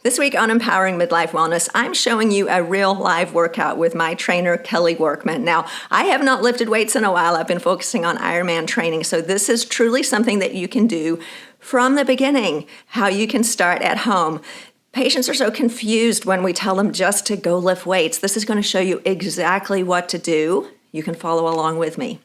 This week on Empowering Midlife Wellness, I'm showing you a real live workout with my trainer, Kelley Workman. Now, I have not lifted weights in a while. I've been focusing on ironman training, so this is truly something that you can do from the beginning, how you can start at home. Patients are so confused when we tell them just to go lift weights. This is going to show you exactly what to do. You can follow along with me.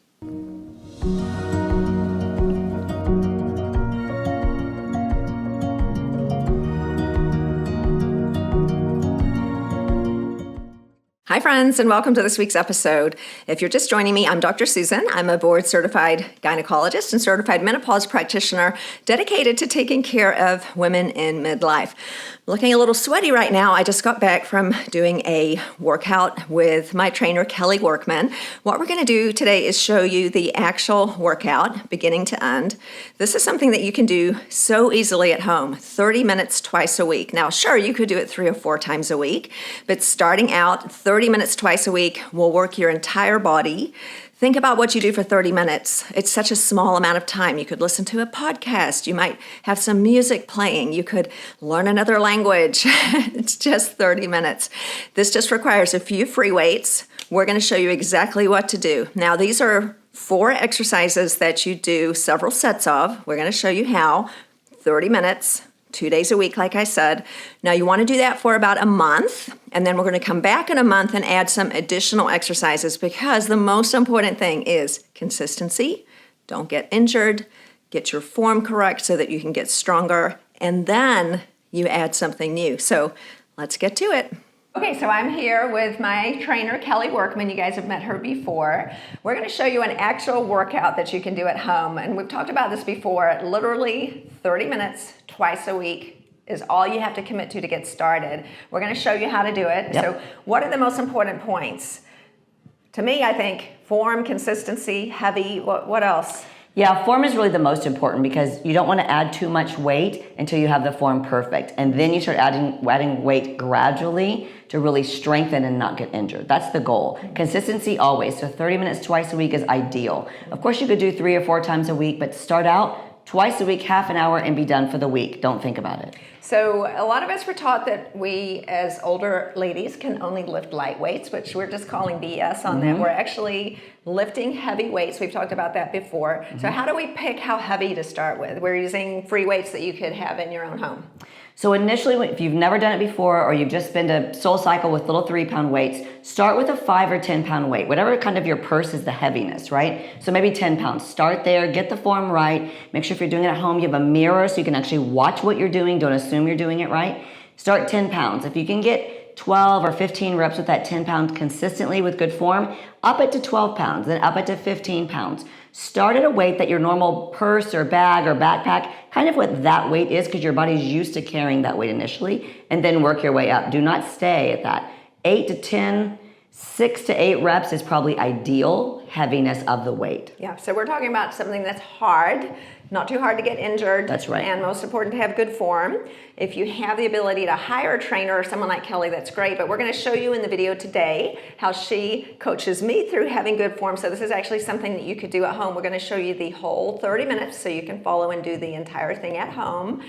Hi friends, and welcome to this week's episode. If you're just joining me, I'm Dr. Susan. I'm a board-certified gynecologist and certified menopause practitioner dedicated to taking care of women in midlife. Looking a little sweaty right now. I just got back from doing a workout with my trainer, Kelley Workman. What we're going to do today is show you the actual workout, beginning to end. This is something that you can do so easily at home, 30 minutes twice a week. Now, sure, you could do it 3 or 4 times a week, but starting out, 30 minutes twice a week will work your entire body. Think about what you do for 30 minutes. It's such a small amount of time. You could listen to a podcast. You might have some music playing. You could learn another language. It's just 30 minutes. This just requires a few free weights. We're going to show you exactly what to do. Now, these are 4 exercises that you do several sets of. We're going to show you how. 30 minutes. 2 days a week, like I said. Now you want to do that for about a month, and then we're going to come back in a month and add some additional exercises because the most important thing is consistency. Don't get injured. Get your form correct so that you can get stronger, and then you add something new. So let's get to it. Okay, so I'm here with my trainer, Kelley Workman. You guys have met her before. We're going to show you an actual workout that you can do at home. And we've talked about this before. Literally 30 minutes twice a week is all you have to commit to get started. We're going to show you how to do it. Yep. So what are the most important points? To me, I think form, consistency, heavy. What else? Yeah, form is really the most important because you don't want to add too much weight until you have the form perfect. And then you start adding weight gradually to really strengthen and not get injured. That's the goal. Consistency always. So 30 minutes twice a week is ideal. Of course, you could do 3 or 4 times a week, but start out twice a week, half an hour, and be done for the week. Don't think about it. So a lot of us were taught that we, as older ladies, can only lift light weights, which we're just calling BS on that. We're actually lifting heavy weights. We've talked about that before. So how do we pick how heavy to start with? We're using free weights that you could have in your own home. So initially, if you've never done it before or you've just been to SoulCycle with little 3-pound weights, start with a 5 or 10-pound weight. Whatever kind of your purse is the heaviness, right? So maybe 10 pounds. Start there, get the form right. Make sure if you're doing it at home, you have a mirror so you can actually watch what you're doing. Don't assume you're doing it right. Start 10 pounds. If you can get 12 or 15 reps with that 10 pound consistently with good form, up it to 12 pounds, then up it to 15 pounds. Start at a weight that your normal purse or bag or backpack, kind of what that weight is because your body's used to carrying that weight initially, and then work your way up. Do not stay at that. 8 to 10, 6 to 8 reps is probably ideal heaviness of the weight. Yeah, so we're talking about something that's hard, not too hard to get injured. That's right. And most important, to have good form. If you have the ability to hire a trainer or someone like Kelley, that's great. But we're going to show you in the video today how she coaches me through having good form. So this is actually something that you could do at home. We're going to show you the whole 30 minutes so you can follow and do the entire thing at home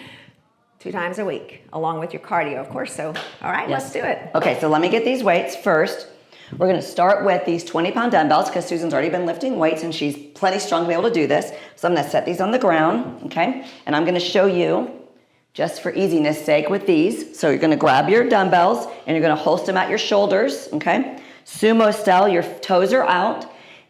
2 times a week, along with your cardio, of course. So, all right, Yes. Let's do it. Okay, so let me get these weights first. We're going to start with these 20-pound dumbbells because Susan's already been lifting weights and she's plenty strong to be able to do this. So I'm going to set these on the ground, okay? And I'm going to show you, just for easiness sake, with these. So you're going to grab your dumbbells and you're going to hoist them at your shoulders, okay? Sumo style, your toes are out.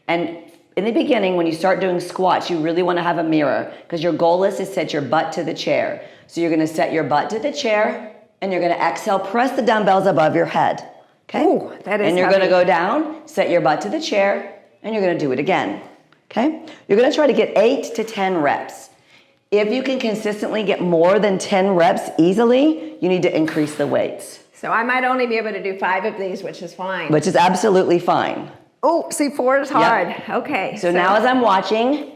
And in the beginning, when you start doing squats, you really want to have a mirror because your goal is to set your butt to the chair. So you're going to set your butt to the chair and you're going to exhale, press the dumbbells above your head. Okay. Ooh, that is and you're heavy. going to go down, set your butt to the chair, and you're going to do it again. Okay? You're going to try to get 8 to 10 reps. If you can consistently get more than 10 reps easily, you need to increase the weights. So I might only be able to do 5 of these, which is fine. Which is absolutely fine. Oh, see, 4 is hard. Yep. Okay. So now as I'm watching,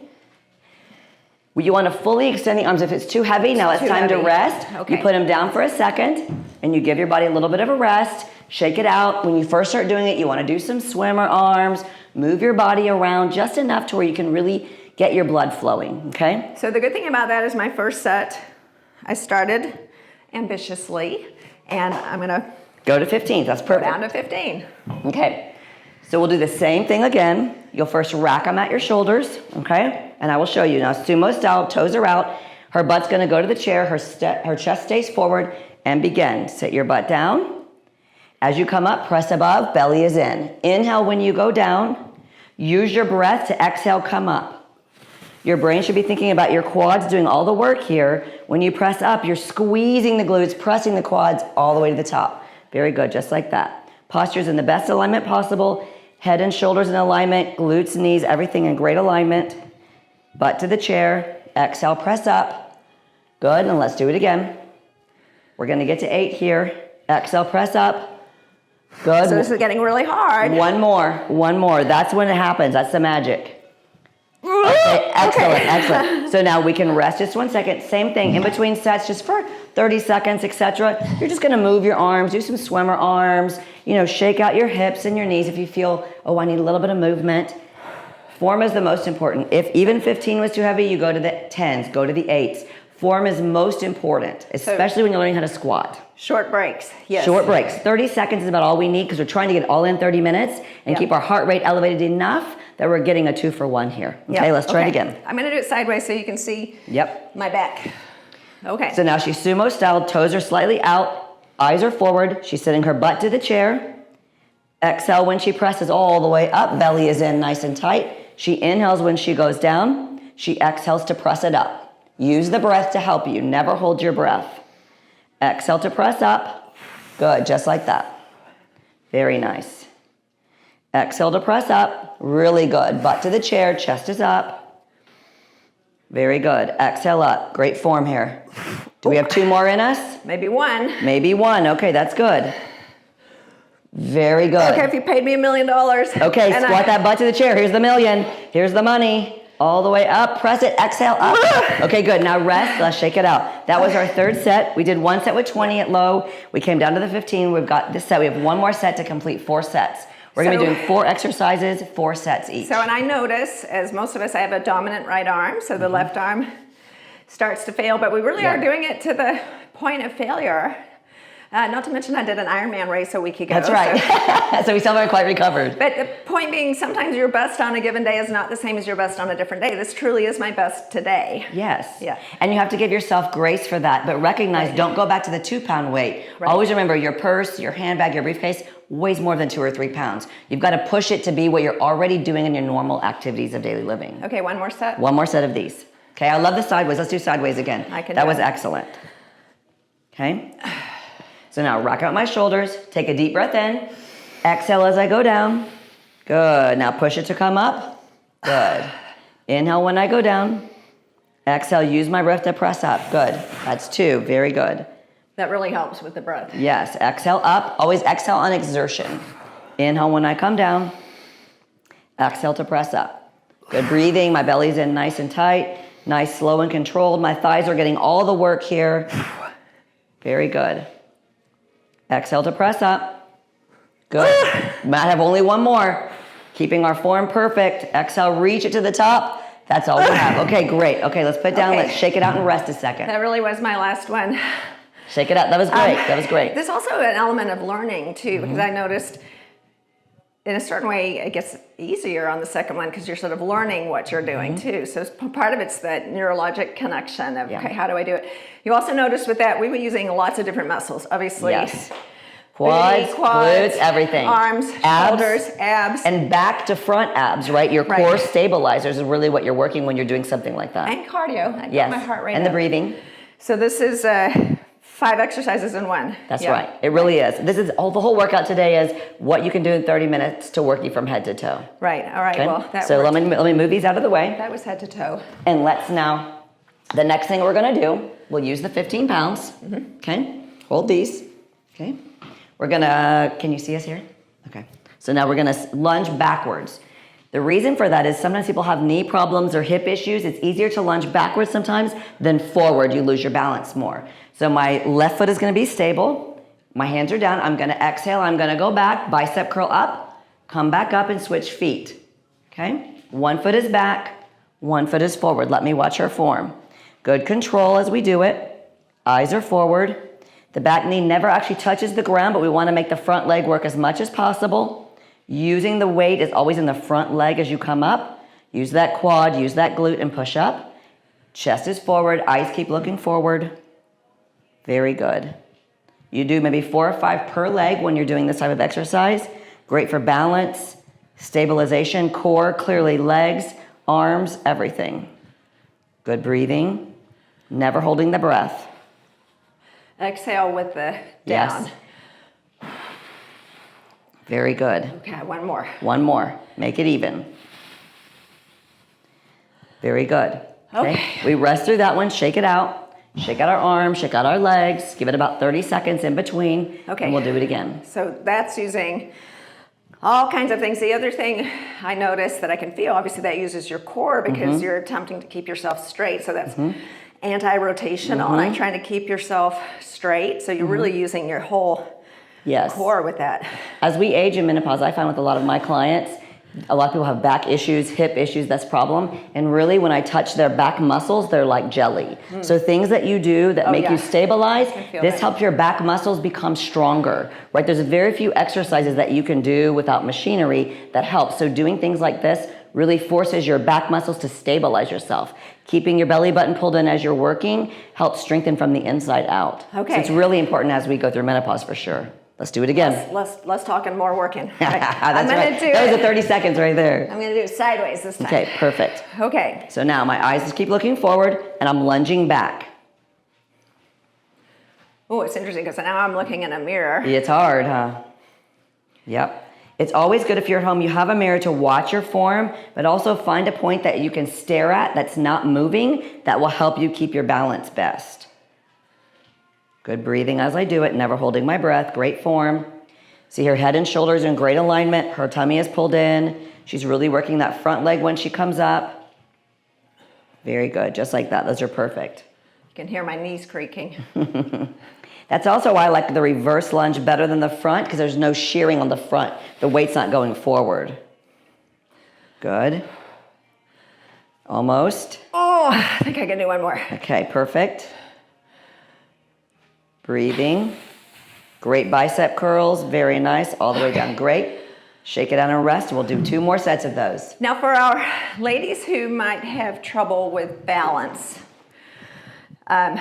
you want to fully extend the arms. If it's too heavy, now it's time to rest. Okay. You put them down for a second, and you give your body a little bit of a rest. Shake it out. When you first start doing it, you want to do some swimmer arms, move your body around just enough to where you can really get your blood flowing, okay? So the good thing about that is my first set, I started ambitiously, And I'm gonna Go to 15, that's go perfect. down to 15. Okay, so we'll do the same thing again. You'll first rack them at your shoulders, okay? And I will show you. Now, sumo style, toes are out. Her butt's gonna go to the chair, her chest stays forward, and begin. Sit your butt down. As you come up, press above, belly is in. Inhale when you go down. Use your breath to exhale, come up. Your brain should be thinking about your quads doing all the work here. When you press up, you're squeezing the glutes, pressing the quads all the way to the top. Very good, just like that. Posture's in the best alignment possible. Head and shoulders in alignment, glutes, knees, everything in great alignment. Butt to the chair. Exhale, press up. Good, and let's do it again. We're gonna get to 8 here. Exhale, press up. Good. So this is getting really hard. One more. That's when it happens. That's the magic. Okay, excellent. So now we can rest just 1 second. Same thing in between sets, just for 30 seconds, etc. You're just gonna move your arms, do some swimmer arms, shake out your hips and your knees if you feel, oh, I need a little bit of movement. Form is the most important. If even 15 was too heavy, you go to the 10s, go to the 8s. Form is most important, especially when you're learning how to squat. Short breaks, yes. Short breaks. 30 seconds is about all we need because we're trying to get all in 30 minutes and keep our heart rate elevated enough that we're getting a 2 for 1 here. Okay, let's try it again. I'm going to do it sideways so you can see my back. Okay. So now she's sumo style, toes are slightly out, eyes are forward. She's sitting her butt to the chair. Exhale when she presses all the way up, belly is in nice and tight. She inhales when she goes down. She exhales to press it up. Use the breath to help you. Never hold your breath. Exhale to press up. Good, just like that. Very nice. Exhale to press up. Really good. Butt to the chair, chest is up. Very good. Exhale up. Great form here. Do we have 2 more in us? Maybe 1. Maybe 1. Okay, that's good. Very good. Okay, if you paid me $1 million. Okay, squat that butt to the chair. Here's the million. Here's the money. All the way up, press it, exhale, up. Okay, good, now rest, let's shake it out. That was our 3rd set. We did 1 set with 20 at low. We came down to the 15, we've got this set. We have 1 more set to complete 4 sets. We're gonna be doing 4 exercises, 4 sets each. So, and I notice, as most of us, I have a dominant right arm, so the left arm starts to fail, but we really are doing it to the point of failure. Not to mention I did an Ironman race a week ago. That's right. So we still haven't quite recovered. But the point being, sometimes your best on a given day is not the same as your best on a different day. This truly is my best today. Yes. Yeah. And you have to give yourself grace for that, but recognize, don't go back to the 2-pound weight. Right. Always remember your purse, your handbag, your briefcase weighs more than 2 or 3 pounds. You've got to push it to be what you're already doing in your normal activities of daily living. Okay, 1 more set. 1 more set of these. Okay, I love the sideways. Let's do sideways again. That was excellent. Okay. So now rock out my shoulders, take a deep breath in, exhale as I go down. Good, now push it to come up. Good. Inhale when I go down. Exhale, use my breath to press up. Good, that's 2, very good. That really helps with the breath. Yes, exhale up, always exhale on exertion. Inhale when I come down. Exhale to press up. Good breathing, my belly's in nice and tight, nice, slow and controlled. My thighs are getting all the work here. Very good. Exhale to press up. Good. Might have only 1 more. Keeping our form perfect. Exhale, reach it to the top. That's all we have. Okay, great. Okay, let's put down. Let's shake it out and rest a second. That really was my last one. Shake it out. That was great. That was great. There's also an element of learning too, because I noticed in a certain way it gets easier on the second one because you're sort of learning what you're doing too. So part of it's that neurologic connection of, okay, how do I do it? You also notice with that, we were using lots of different muscles, obviously. Yes. Quads, glutes, everything. Arms, shoulders, abs. And back to front abs, right? Your core stabilizers is really what you're working when you're doing something like that. And cardio. I got my heart rate and up. The breathing. So this is 5 exercises in 1. That's right. It really is. This is all. The whole workout today is what you can do in 30 minutes to work you from head to toe. Right. All right. Okay? Well, that so worked. let me move these out of the way. That was head to toe. And let's now, the next thing we're going to do, we'll use the 15 pounds. Okay. Hold these. Okay. We're going to, can you see us here? Okay. So now we're going to lunge backwards. The reason for that is sometimes people have knee problems or hip issues. It's easier to lunge backwards sometimes than forward. You lose your balance more. So my left foot is going to be stable. My hands are down. I'm going to exhale. I'm going to go back, bicep curl up, come back up and switch feet. Okay? 1 foot is back, 1 foot is forward. Let me watch her form. Good control as we do it. Eyes are forward. The back knee never actually touches the ground, but we want to make the front leg work as much as possible. Using the weight is always in the front leg as you come up. Use that quad, use that glute, and push up. Chest is forward, eyes keep looking forward. Very good. You do maybe 4 or 5 per leg when you're doing this type of exercise. Great for balance, stabilization, core, clearly legs, arms, everything. Good breathing. Never holding the breath. Exhale with the down. Yes. Very good. Okay, one more. One more. Make it even. Very good. Okay. We rest through that one. Shake it out. Shake out our arms, shake out our legs. Give it about 30 seconds in between. Okay. And we'll do it again. So that's using all kinds of things. The other thing I noticed that I can feel, obviously that uses your core because you're attempting to keep yourself straight. So that's anti-rotational, like trying to keep yourself straight. So you're really using your whole core with that. As we age in menopause, I find with a lot of my clients, a lot of people have back issues, hip issues, that's a problem. And really when I touch their back muscles, they're like jelly. So things that you do that make you stabilize, this helps your back muscles become stronger, right? There's very few exercises that you can do without machinery that helps. So doing things like this really forces your back muscles to stabilize yourself. Keeping your belly button pulled in as you're working helps strengthen from the inside out. Okay. So it's really important as we go through menopause for sure. Let's do it again. Less talking, more working. That's I'm gonna right. do That was it. a 30 seconds right there. I'm going to do it sideways this time. Okay, perfect. Okay. So now my eyes just keep looking forward and I'm lunging back. Oh, it's interesting because now I'm looking in a mirror. It's hard, huh? Yep. It's always good if you're at home, you have a mirror to watch your form, but also find a point that you can stare at that's not moving that will help you keep your balance best. Good breathing as I do it, never holding my breath. Great form. See her head and shoulders in great alignment. Her tummy is pulled in. She's really working that front leg when she comes up. Very good, just like that. Those are perfect. You can hear my knees creaking. That's also why I like the reverse lunge better than the front because there's no shearing on the front. The weight's not going forward. Good. Almost. Oh, I think I can do one more. Okay, perfect. Breathing. Great bicep curls. Very nice. All the way down. Great. Shake it out and rest. We'll do 2 more sets of those. Now for our ladies who might have trouble with balance, I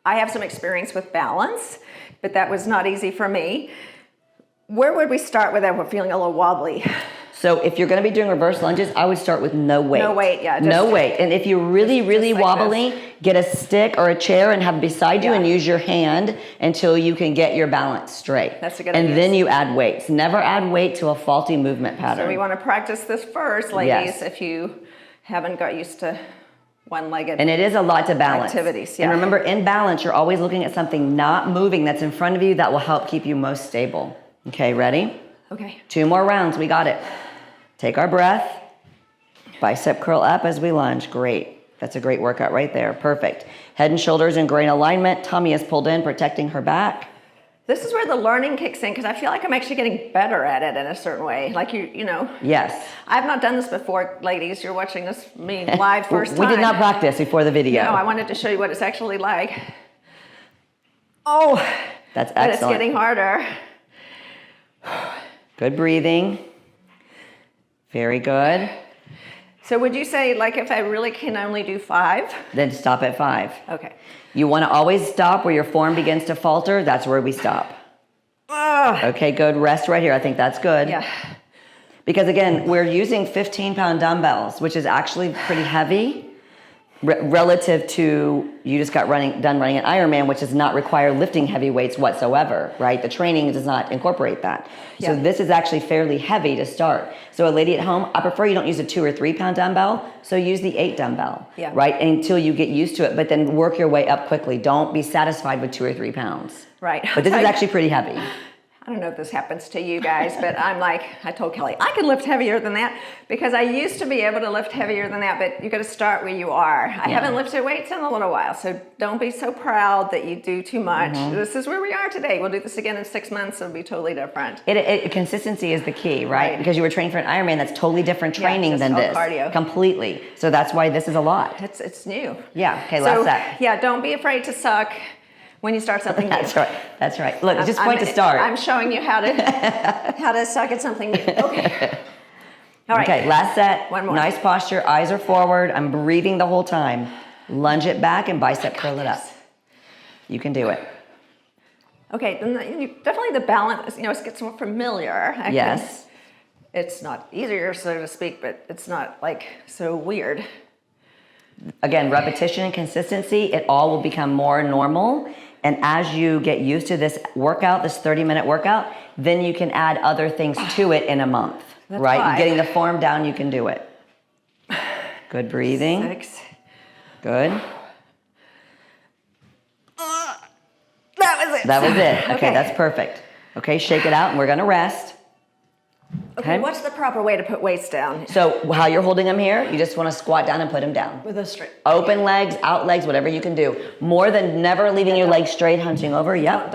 have some experience with balance, but that was not easy for me. Where would we start with that? We're feeling a little wobbly. So if you're going to be doing reverse lunges, I would start with no weight. No weight, yeah. No weight. And if you're really, really like wobbly, get a stick or a chair and have it beside you and use your hand until you can get your balance straight. That's a good And idea. then you add weights. Never add weight to a faulty movement pattern. So we want to practice this first, ladies, if you haven't got used to one-legged And it is a lot to balance. activities. And remember, in balance, you're always looking at something not moving that's in front of you that will help keep you most stable. Okay, ready? Okay. 2 more rounds. We got it. Take our breath. Bicep curl up as we lunge. Great. That's a great workout right there. Perfect. Head and shoulders in great alignment. Tummy is pulled in, protecting her back. This is where the learning kicks in because I feel like I'm actually getting better at it in a certain way. Like you know. Yes. I've not done this before, ladies. You're watching this me live first We time. did not practice before the video. No, I wanted to show you what it's actually like. Oh, That's but it's excellent. getting harder. Good breathing. Very good. So would you say, like, if I really can only do 5? Then stop at 5. Okay. You want to always stop where your form begins to falter. That's where we stop. Okay, good. Rest right here. I think that's good. Yeah. Because again, we're using 15-pound dumbbells, which is actually pretty heavy relative to you just got done running an Ironman, which does not require lifting heavy weights whatsoever, right? The training does not incorporate that. So this is actually fairly heavy to start. So a lady at home, I prefer you don't use a 2 or 3 pound dumbbell. So use the 8 dumbbell, right? Until you get used to it, but then work your way up quickly. Don't be satisfied with 2 or 3 pounds. Right. But this is actually pretty heavy. I don't know if this happens to you guys, but I'm like, I told Kelley, I can lift heavier than that because I used to be able to lift heavier than that, but you got to start where you are. I haven't lifted weights in a little while, so don't be so proud that you do too much. This is where we are today. We'll do this again in 6 months. It'll be totally different. Consistency is the key, right? Because you were trained for an Ironman, that's totally different training than this. Cardio. Completely. So that's why this is a lot. It's new. Yeah. Okay, last set. Yeah, don't be afraid to suck when you start something new. That's right. That's right. Look, just point to start. I'm showing you how to suck at something new. Okay. All right. Okay, last set. One more. Nice posture. Eyes are forward. I'm breathing the whole time. Lunge it back and bicep curl it up. You can do it. Okay, then definitely the balance, it gets more familiar. Yes. It's not easier, so to speak, but it's not like so weird. Again, repetition and consistency, it all will become more normal. And as you get used to this workout, this 30-minute workout, then you can add other things to it in a month. That's right? 5. Getting the form down, you can do it. Good breathing. 6. Good. That was it. That was it. Okay, that's perfect. Okay, shake it out and we're gonna rest. Okay, what's the proper way to put weights down? So how you're holding them here, you just wanna squat down and put them down. With a straight. Open legs, out legs, whatever you can do. More than never leaving your legs straight, hunching over. Yep.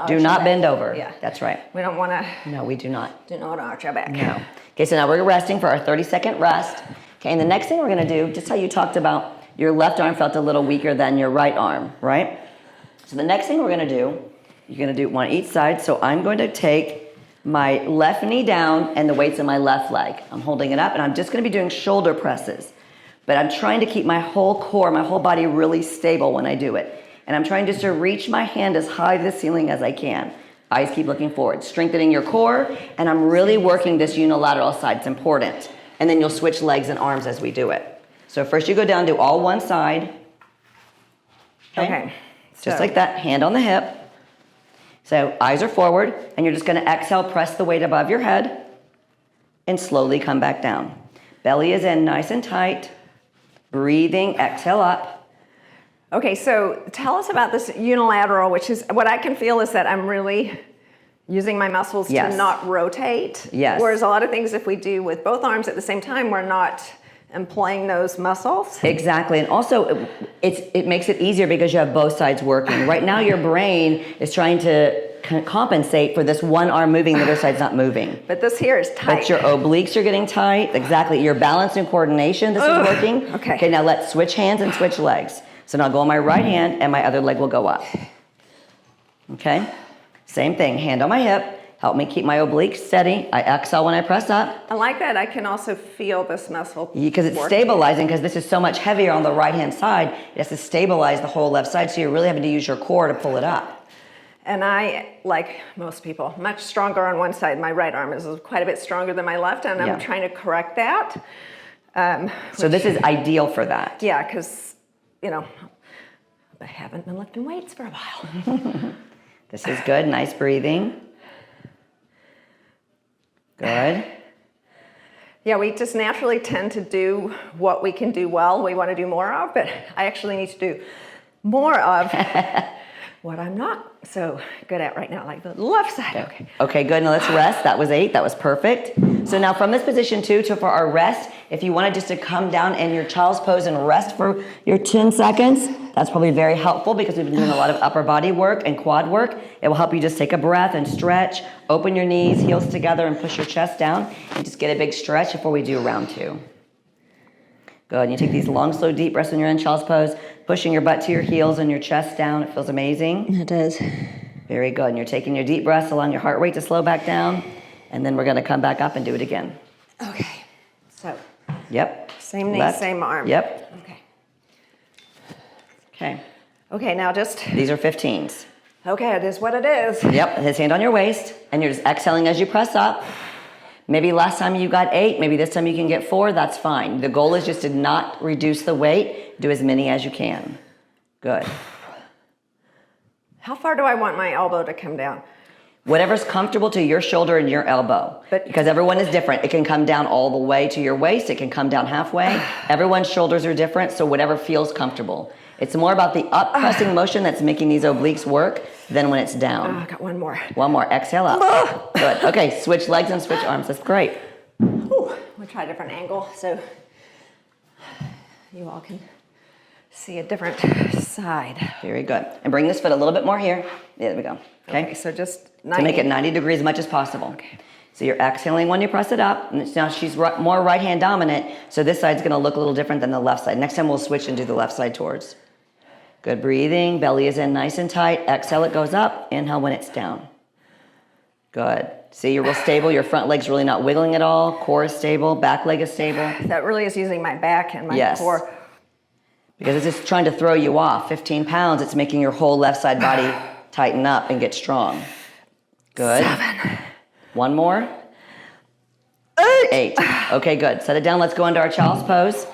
Do not bend over. Yeah. That's right. We don't want to. No, we do not. Do not want to arch our back. No. Okay, so now we're resting for our 30-second rest. Okay, and the next thing we're gonna do, just how you talked about your left arm felt a little weaker than your right arm, right? So the next thing we're gonna do, you're gonna do one each side. So I'm going to take my left knee down and the weights in my left leg. I'm holding it up and I'm just gonna be doing shoulder presses. But I'm trying to keep my whole core, my whole body really stable when I do it. And I'm trying just to reach my hand as high to the ceiling as I can. Eyes keep looking forward, strengthening your core, and I'm really working this unilateral side, it's important. And then you'll switch legs and arms as we do it. So first you go down, do all one side. Okay. Just like that, hand on the hip. So eyes are forward, and you're just gonna exhale, press the weight above your head, and slowly come back down. Belly is in nice and tight. Breathing, exhale up. Okay, so tell us about this unilateral, which is what I can feel is that I'm really using my muscles Yes. to not rotate. Yes. Whereas a lot of things, if we do with both arms at the same time, we're not employing those muscles. Exactly, and also it makes it easier because you have both sides working. Right now your brain is trying to compensate for this one arm moving, the other side's not moving. But this here is tight. But your obliques are getting tight, exactly. Your balance and coordination, this is working. Okay. Okay, now let's switch hands and switch legs. So now go on my right hand and my other leg will go up. Okay, same thing, hand on my hip. Help me keep my obliques steady. I exhale when I press up. I like that. I can also feel this muscle. Because it's working. stabilizing, because this is so much heavier on the right-hand side. It has to stabilize the whole left side, so you're really having to use your core to pull it up. And I, like most people, much stronger on one side. My right arm is quite a bit stronger than my left, and I'm trying to correct that. So this is ideal for that. Yeah, because, I haven't been lifting weights for a while. This is good, nice breathing. Good. Yeah, we just naturally tend to do what we can do well, we want to do more of, but I actually need to do more of what I'm not so good at right now, like the left side. Okay. Okay, good. Now let's rest. That was 8. That was perfect. So now from this position too, for our rest, if you wanted just to come down in your child's pose and rest for your 10 seconds, that's probably very helpful because we've been doing a lot of upper body work and quad work. It will help you just take a breath and stretch, open your knees, heels together, and push your chest down, and just get a big stretch before we do round 2. Good. And you take these long, slow, deep breaths when you're in child's pose, pushing your butt to your heels and your chest down. It feels amazing. It does. Very good. And you're taking your deep breaths, allowing your heart rate to slow back down, and then we're going to come back up and do it again. Okay. So. Yep. Same knee, Left. same arm. Yep. Okay. Okay. Okay, now just. These are 15s. Okay, it is what it is. Yep. His hand on your waist, and you're just exhaling as you press up. Maybe last time you got 8, maybe this time you can get 4, that's fine. The goal is just to not reduce the weight, do as many as you can. Good. How far do I want my elbow to come down? Whatever's comfortable to your shoulder and your elbow. Because everyone is different. It can come down all the way to your waist, it can come down halfway. Everyone's shoulders are different, so whatever feels comfortable. It's more about the up pressing motion that's making these obliques work than when it's down. Oh, I got one more. One more, exhale up. Good, okay, switch legs and switch arms, that's great. We'll try a different angle so you all can see a different side. Very good. And bring this foot a little bit more here. There we go, okay? So just 90. To make it 90 degrees as much as possible. Okay. So you're exhaling when you press it up. And now she's more right hand dominant, so this side's gonna look a little different than the left side. Next time we'll switch and do the left side towards. Good breathing. Belly is in nice and tight. Exhale, it goes up. Inhale when it's down. Good. See, you're real stable. Your front leg's really not wiggling at all. Core is stable. Back leg is stable. That really is using my back and my core. Because it's just trying to throw you off. 15 pounds, it's making your whole left side body tighten up and get strong. Good. 7. One more. 8. Okay, good. Set it down. Let's go into our child's pose.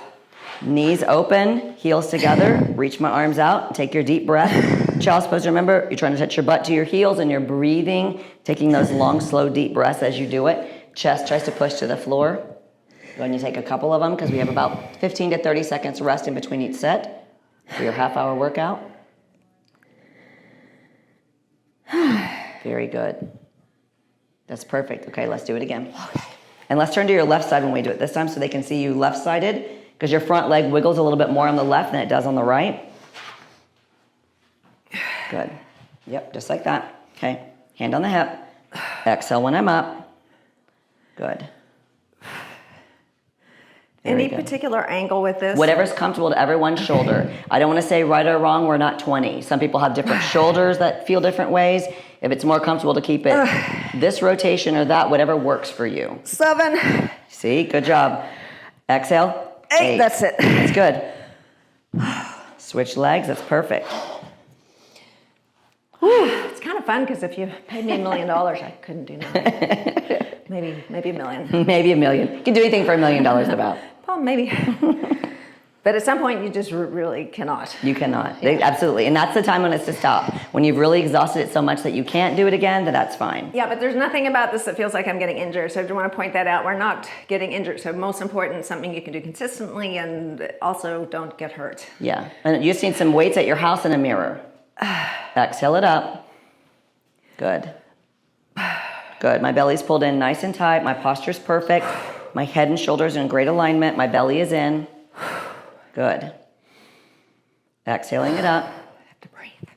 Knees open, heels together. Reach my arms out. Take your deep breath. Child's pose, remember, you're trying to touch your butt to your heels and you're breathing, taking those long, slow, deep breaths as you do it. Chest tries to push to the floor. Go ahead and you take a couple of them because we have about 15 to 30 seconds rest in between each set for your half-hour workout. Very good. That's perfect. Okay, let's do it again. Okay. And let's turn to your left side when we do it this time so they can see you left-sided because your front leg wiggles a little bit more on the left than it does on the right. Good. Yep, just like that. Okay, hand on the hip. Exhale when I'm up. Good. Any particular angle with this? Whatever's comfortable to everyone's shoulder. I don't want to say right or wrong, we're not 20. Some people have different shoulders that feel different ways. If it's more comfortable to keep it this rotation or that, whatever works for you. 7. See, good job. Exhale. 8. That's it. That's good. Switch legs, that's perfect. It's kind of fun because if you paid me $1 million, I couldn't do nothing. maybe $1 million. Maybe $1 million. You can do anything for $1 million about. Well, maybe. But at some point, you just really cannot. You cannot. Absolutely. And that's the time when it's to stop. When you've really exhausted it so much that you can't do it again, then that's fine. Yeah, but there's nothing about this that feels like I'm getting injured. So I do want to point that out. We're not getting injured. So most important, something you can do consistently and also don't get hurt. Yeah. And you just need some weights at your house and a mirror. Exhale it up. Good. Good. My belly's pulled in nice and tight. My posture's perfect. My head and shoulders are in great alignment. My belly is in. Good. Exhaling it up. I have to breathe.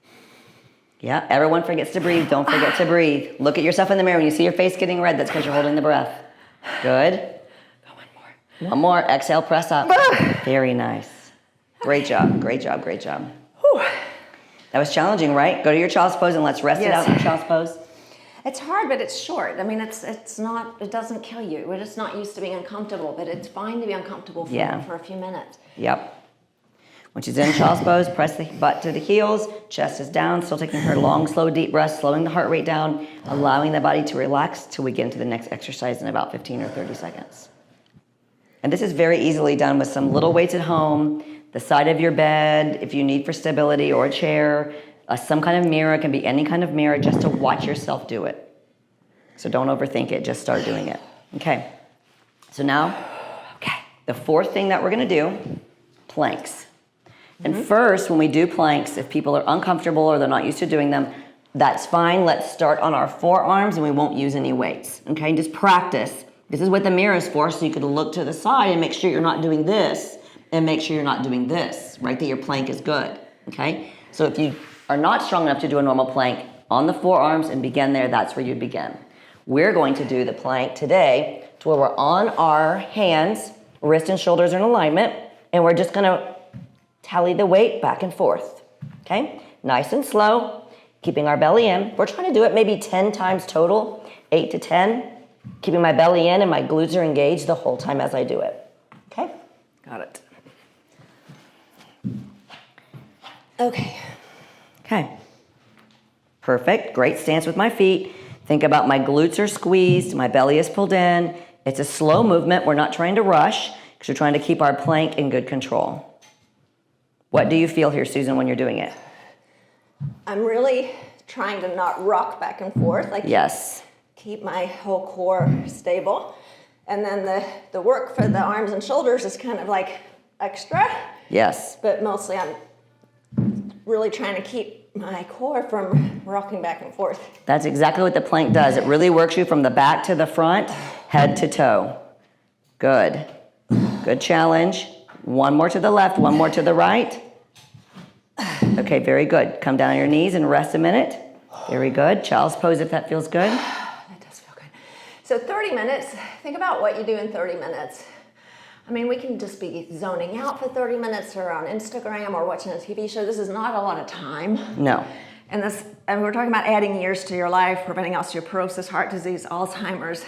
Yeah, everyone forgets to breathe. Don't forget to breathe. Look at yourself in the mirror. When you see your face getting red, that's because you're holding the breath. Good. Go one more. One more. Exhale, press up. Very nice. Great job. Great job. Great job. Whew. That was challenging, right? Go to your child's pose and let's rest it out in your child's pose. It's hard, but it's short. I mean, it's not, it doesn't kill you. We're just not used to being uncomfortable, but it's fine to be uncomfortable for a few minutes. Yep. When she's in child's pose, press the butt to the heels, chest is down, still taking her long, slow, deep breaths, slowing the heart rate down, allowing the body to relax till we get into the next exercise in about 15 or 30 seconds. And this is very easily done with some little weights at home, the side of your bed, if you need for stability, or a chair, some kind of mirror. It can be any kind of mirror, just to watch yourself do it. So don't overthink it, just start doing it. Okay, so now, the fourth thing that we're gonna do, planks. And first, when we do planks, if people are uncomfortable or they're not used to doing them, that's fine. Let's start on our forearms and we won't use any weights, okay? Just practice. This is what the mirror is for, so you can look to the side and make sure you're not doing this and make sure you're not doing this, right? That your plank is good, okay? So if you are not strong enough to do a normal plank, on the forearms and begin there, that's where you begin. We're going to do the plank today to where we're on our hands, wrist and shoulders are in alignment, and we're just gonna tally the weight back and forth, okay? Nice and slow, keeping our belly in. We're trying to do it maybe 10 times total, 8 to 10, keeping my belly in and my glutes are engaged the whole time as I do it, okay? Got it. Okay. Okay. Perfect, great stance with my feet. Think about my glutes are squeezed, my belly is pulled in. It's a slow movement, we're not trying to rush because we're trying to keep our plank in good control. What do you feel here, Susan, when you're doing it? I'm really trying to not rock back and forth. Like yes. Keep my whole core stable. And then the work for the arms and shoulders is kind of like extra. Yes. But mostly I'm really trying to keep my core from rocking back and forth. That's exactly what the plank does. It really works you from the back to the front, head to toe. Good. Good challenge. One more to the left, one more to the right. Okay, very good. Come down on your knees and rest a minute. Very good. Child's pose if that feels good. That does feel good. So 30 minutes, think about what you do in 30 minutes. I mean, we can just be zoning out for 30 minutes or on Instagram or watching a TV show. This is not a lot of time. No. And we're talking about adding years to your life, preventing osteoporosis, heart disease, Alzheimer's.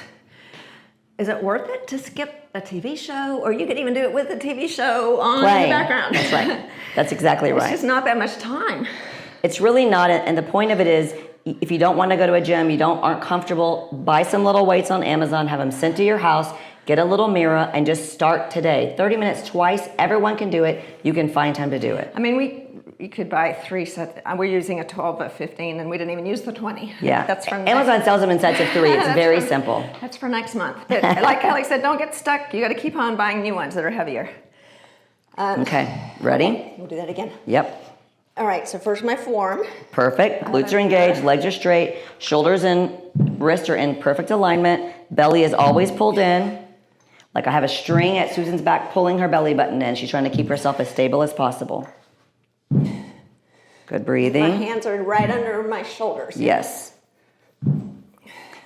Is it worth it to skip a TV show? Or you could even do it with a TV show on in the background. That's right. That's exactly right. It's just not that much time. It's really not, and the point of it is, if you don't want to go to a gym, aren't comfortable, buy some little weights on Amazon, have them sent to your house, get a little mirror, and just start today. 30 minutes twice, everyone can do it. You can find time to do it. I mean, you could buy 3 sets. We're using a 12 of 15, and we didn't even use the 20. Yeah, that's from Amazon sells them in sets of 3. It's very simple. That's for next month. But like Kelley said, don't get stuck. You got to keep on buying new ones that are heavier. Okay, ready? We'll do that again. Yep. All right, so first my form. Perfect. Glutes are engaged, legs are straight, shoulders and wrists are in perfect alignment. Belly is always pulled in. Like I have a string at Susan's back pulling her belly button in. She's trying to keep herself as stable as possible. Good breathing. My hands are right under my shoulders. Yes.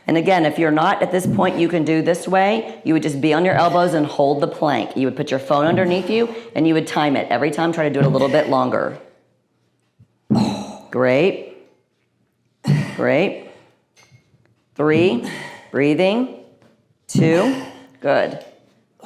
And again, if you're not at this point, you can do this way. You would just be on your elbows and hold the plank. You would put your phone underneath you and you would time it. Every time, try to do it a little bit longer. Great. Great. 3, breathing. 2, good.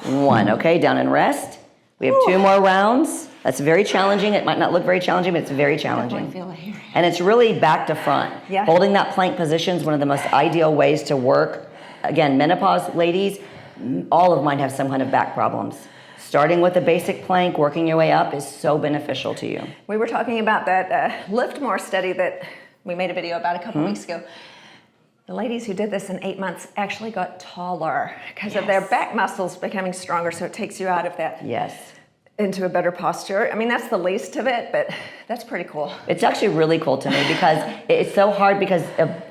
1, okay, down and rest. We have 2 more rounds. That's very challenging. It might not look very challenging, but it's very challenging. Feel it here. And it's really back to front. Yeah. Holding that plank position is one of the most ideal ways to work. Again, menopause ladies, all of mine have some kind of back problems. Starting with a basic plank, working your way up is so beneficial to you. We were talking about that Lift More study that we made a video about a couple weeks ago. The ladies who did this in 8 months actually got taller because of their back muscles becoming stronger, so it takes you out of that into a better posture. I mean, that's the least of it, but that's pretty cool. It's actually really cool to me because it's so hard because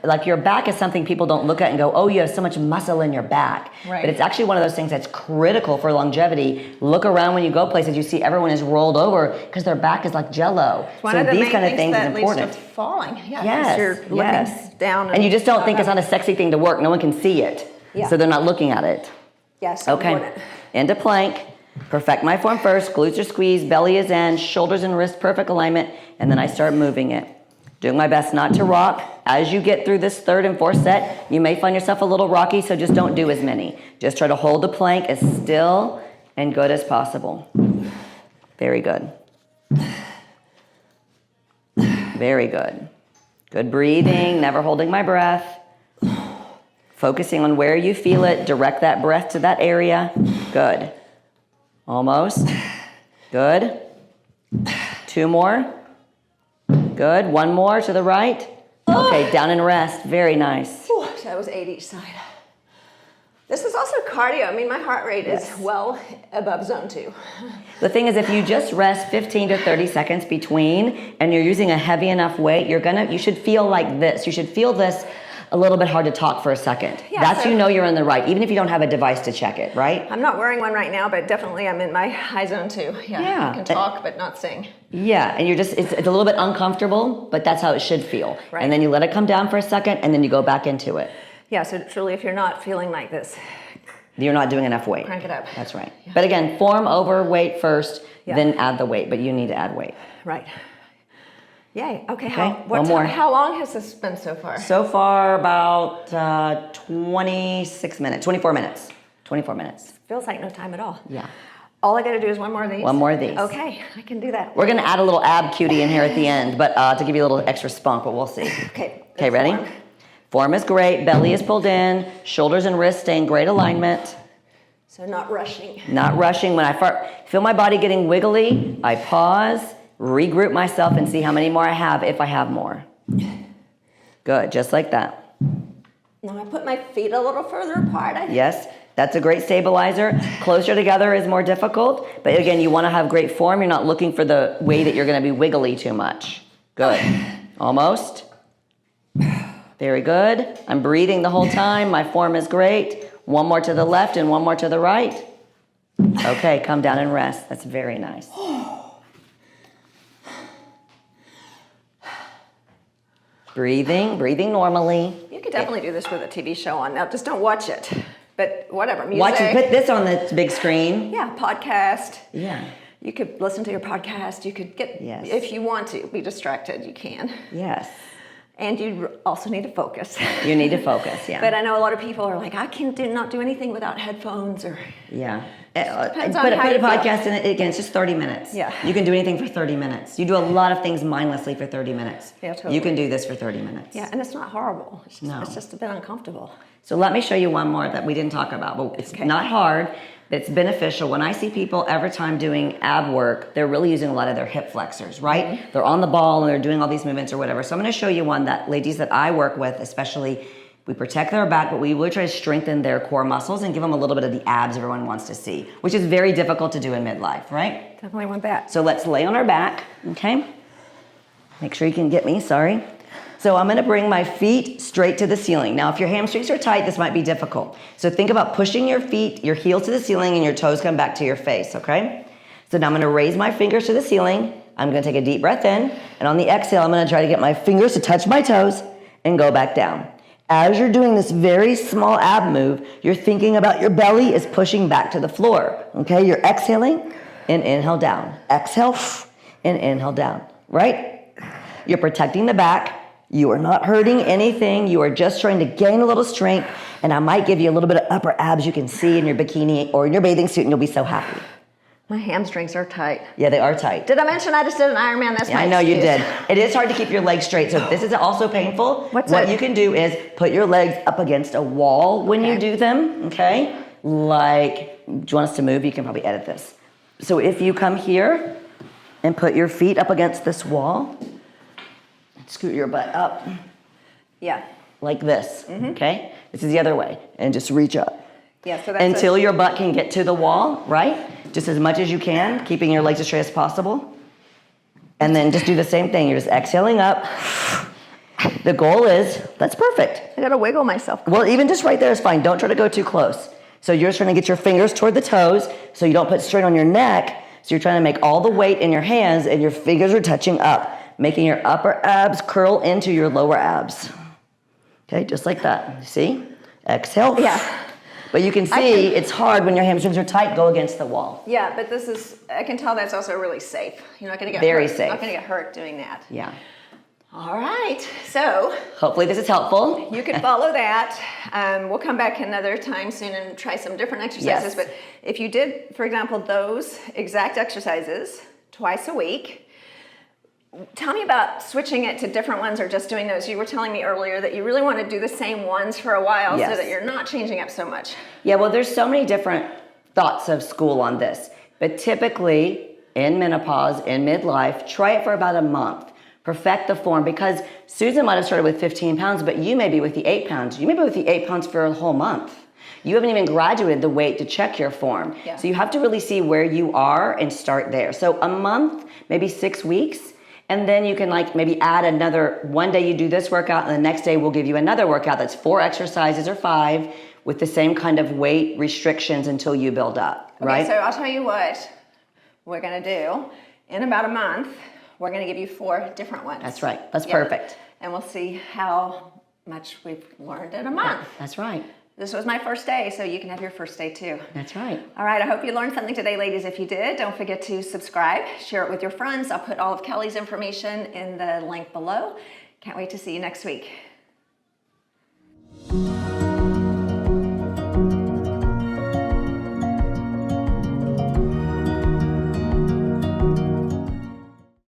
like your back is something people don't look at and go, oh, you have so much muscle in your back. Right. But it's actually one of those things that's critical for longevity. Look around when you go places, you see everyone is rolled over because their back is like jello. One of the these main kind of things things that is important. leads to falling. Yeah, Yes, you're looking down. And you just don't think it's not a sexy thing to work. No one can see it. Yeah. So they're not looking at it. Yes. Okay. Into plank. Perfect my form first. Glutes are squeezed, belly is in, shoulders and wrists perfect alignment, and then I start moving it. Doing my best not to rock. As you get through this 3rd and 4th set, you may find yourself a little rocky, so just don't do as many. Just try to hold the plank as still and good as possible. Very good. Very good. Good breathing, never holding my breath. Focusing on where you feel it, direct that breath to that area. Good. Almost. Good. 2 more. Good. 1 more to the right. Okay, down and rest. Very nice. Ooh, so that was 8 each side. This is also cardio. I mean, my heart rate is well above zone 2. The thing is, if you just rest 15 to 30 seconds between and you're using a heavy enough weight, you should feel like this. You should feel this a little bit hard to talk for a second. Yeah, That's you know you're in the right, even if you don't have a device to check it, right? I'm not wearing one right now, but definitely I'm in my high zone 2. Yeah. I can talk, but not sing. Yeah, and it's a little bit uncomfortable, but that's how it should feel. Right. And then you let it come down for a second, and then you go back into it. Yeah, so truly, if you're not feeling like this, you're not doing enough weight. Crank it up. That's right. Yeah. But again, form over weight first, then add the weight, but you need to add weight. Right. Yay. Okay. One more. How long has this been so far? So far, about 26 minutes, 24 minutes. 24 minutes. Feels like no time at all. Yeah. All I got to do is 1 more of these? 1 more of these. Okay, I can do that. We're going to add a little ab cutie in here at the end, but to give you a little extra spunk, but we'll see. Okay. Okay, ready? Form is great. Belly is pulled in. Shoulders and wrists stay in great alignment. So not rushing. Not rushing. When I feel my body getting wiggly, I pause, regroup myself, and see how many more I have if I have more. Good, just like that. Now I put my feet a little further apart. Yes, that's a great stabilizer. Closer together is more difficult, but again, you want to have great form. You're not looking for the way that you're going to be wiggly too much. Good. Almost. Very good. I'm breathing the whole time. My form is great. 1 more to the left and 1 more to the right. Okay, come down and rest. That's very nice. Breathing normally. You could definitely do this with a TV show on. Now, just don't watch it. But whatever, music. Watch put this on the big screen. Yeah, podcast. Yeah. You could listen to your podcast. You could get, if you want to be distracted, you can. Yes. And you also need to focus. You need to focus, yeah. But I know a lot of people are like, I can not do anything without headphones or... Yeah. Depends on Put how a you podcast in it, again, it's just 30 minutes. Yeah. You can do anything for 30 minutes. You do a lot of things mindlessly for 30 minutes. Yeah, totally. You can do this for 30 minutes. Yeah, and it's not horrible. It's just a bit uncomfortable. So let me show you one more that we didn't talk about. But it's not hard. It's beneficial. When I see people every time doing ab work, they're really using a lot of their hip flexors, right? Mm-hmm. They're on the ball and they're doing all these movements or whatever. So I'm going to show you one that ladies that I work with, especially, we protect their back, but we really try to strengthen their core muscles and give them a little bit of the abs everyone wants to see, which is very difficult to do in midlife, right? Definitely want that. So let's lay on our back, okay? Make sure you can get me, sorry. So I'm gonna bring my feet straight to the ceiling. Now, if your hamstrings are tight, this might be difficult. So think about pushing your feet, your heels to the ceiling, and your toes come back to your face, okay? So now I'm gonna raise my fingers to the ceiling. I'm gonna take a deep breath in, and on the exhale, I'm gonna try to get my fingers to touch my toes and go back down. As you're doing this very small ab move, you're thinking about your belly is pushing back to the floor, okay? You're exhaling and inhale down. Exhale and inhale down, right? You're protecting the back. You are not hurting anything. You are just trying to gain a little strength, and I might give you a little bit of upper abs you can see in your bikini or in your bathing suit, and you'll be so happy. My hamstrings are tight. Yeah, they are tight. Did I mention I just did an Ironman? That's my I know excuse. you did. It is hard to keep your legs straight, so if this is also painful, what you can do is put your legs up against a wall when you do them, okay? Like, do you want us to move? You can probably edit this. So if you come here and put your feet up against this wall, scoot your butt up. Yeah. Like this, okay? This is the other way, and just reach up. Yeah, so that's until your butt can get to the wall, right? Just as much as you can, keeping your legs as straight as possible. And then just do the same thing. You're just exhaling up. The goal is, that's perfect. I gotta wiggle myself. Well, even just right there is fine. Don't try to go too close. So you're just trying to get your fingers toward the toes so you don't put strain on your neck. So you're trying to make all the weight in your hands and your fingers are touching up, making your upper abs curl into your lower abs. Okay, just like that. See? Exhale. Yeah. But you can see it's hard when your hamstrings are tight, go against the wall. Yeah, but this is, I can tell that's also really safe. You're not going to get Very hurt. safe. Not going to get hurt doing that. Yeah. All right, so. Hopefully this is helpful. You can follow that. We'll come back another time soon and try some different exercises. Yes. But if you did, for example, those exact exercises twice a week, tell me about switching it to different ones or just doing those. You were telling me earlier that you really want to do the same ones for a while so that you're not changing up so much. Yeah, well, there's so many different thoughts of school on this. But typically, in menopause, in midlife, try it for about a month. Perfect the form, because Susan might have started with 15 pounds, but you may be with the 8 pounds. You may be with the 8 pounds for a whole month. You haven't even graduated the weight to check your form. Yeah. So you have to really see where you are and start there. So a month, maybe 6 weeks. And then you can maybe add another, one day you do this workout and the next day we'll give you another workout that's 4 exercises or 5 with the same kind of weight restrictions until you build up, right? Okay, so I'll tell you what we're gonna do. In about a month, we're gonna give you 4 different ones. That's right, that's perfect. And we'll see how much we've learned in a month. That's right. This was my first day, so you can have your first day too. That's right. All right, I hope you learned something today, ladies. If you did, don't forget to subscribe, share it with your friends. I'll put all of Kelley's information in the link below. Can't wait to see you next week.